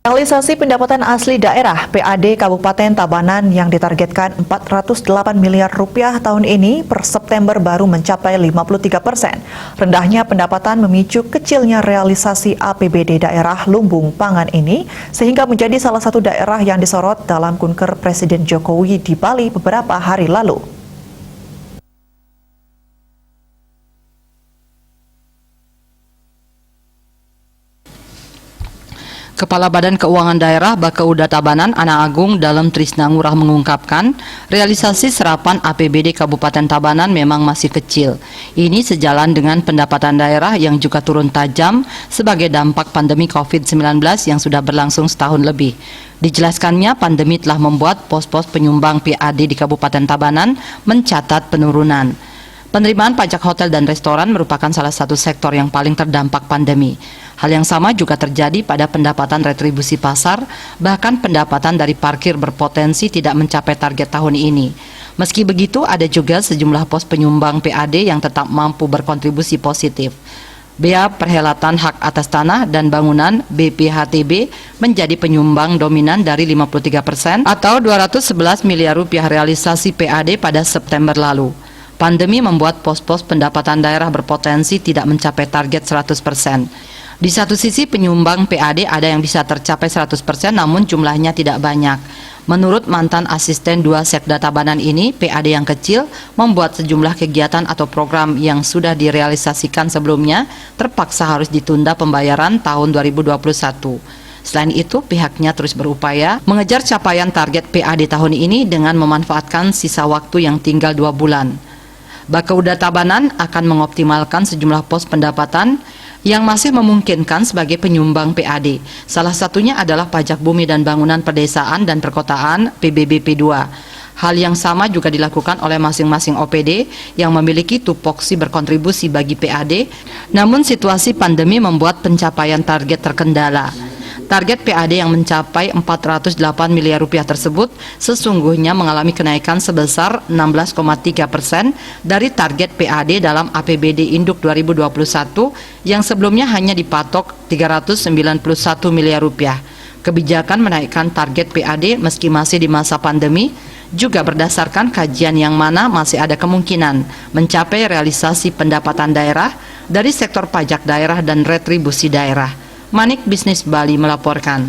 Realisasi pendapatan asli daerah PAD Kabupaten Tabanan yang ditargetkan 408 miliar rupiah tahun ini per September baru mencapai 53%. Rendahnya pendapatan memicu kecilnya realisasi APBD daerah lumbung pangan ini sehingga menjadi salah satu daerah yang disorot dalam kunker Presiden Jokowi di Bali beberapa hari lalu. Kepala Badan Keuangan Daerah Bakauda Tabanan Ana Agung Dalem Trisna Ngurah mengungkapkan, realisasi serapan APBD Kabupaten Tabanan memang masih kecil. Ini sejalan dengan pendapatan daerah yang juga turun tajam sebagai dampak pandemi COVID-19 yang sudah berlangsung setahun lebih. Dijelaskannya, pandemi telah membuat pos-pos penyumbang PAD di Kabupaten Tabanan mencatat penurunan. Penerimaan pajak hotel dan restoran merupakan salah satu sektor yang paling terdampak pandemi. Hal yang sama juga terjadi pada pendapatan retribusi pasar, bahkan pendapatan dari parkir berpotensi tidak mencapai target tahun ini. Meski begitu, ada juga sejumlah pos penyumbang PAD yang tetap mampu berkontribusi positif. Bea Perhelatan Hak Atas Tanah dan Bangunan BPHTB menjadi penyumbang dominan dari 53% atau 211 miliar rupiah realisasi PAD pada September lalu. Pandemi membuat pos-pos pendapatan daerah berpotensi tidak mencapai target 100%. Di satu sisi penyumbang PAD ada yang bisa tercapai 100% namun jumlahnya tidak banyak. Menurut mantan asisten 2 Sekda Tabanan ini, PAD yang kecil membuat sejumlah kegiatan atau program yang sudah direalisasikan sebelumnya terpaksa harus ditunda pembayaran tahun 2021. Selain itu, pihaknya terus berupaya mengejar capaian target PAD tahun ini dengan memanfaatkan sisa waktu yang tinggal 2 bulan. Bakauda Tabanan akan mengoptimalkan sejumlah pos pendapatan yang masih memungkinkan sebagai penyumbang PAD. Salah satunya adalah pajak bumi dan bangunan pedesaan dan perkotaan PBBP 2. Hal yang sama juga dilakukan oleh masing-masing OPD yang memiliki tupoksi berkontribusi bagi PAD, namun situasi pandemi membuat pencapaian target terkendala. Target PAD yang mencapai 408 miliar rupiah tersebut sesungguhnya mengalami kenaikan sebesar 16,3% dari target PAD dalam APBD Induk 2021 yang sebelumnya hanya dipatok 391 miliar rupiah. Kebijakan menaikkan target PAD meski masih di masa pandemi juga berdasarkan kajian yang mana masih ada kemungkinan mencapai realisasi pendapatan daerah dari sektor pajak daerah dan retribusi daerah. Manik Bisnis Bali melaporkan.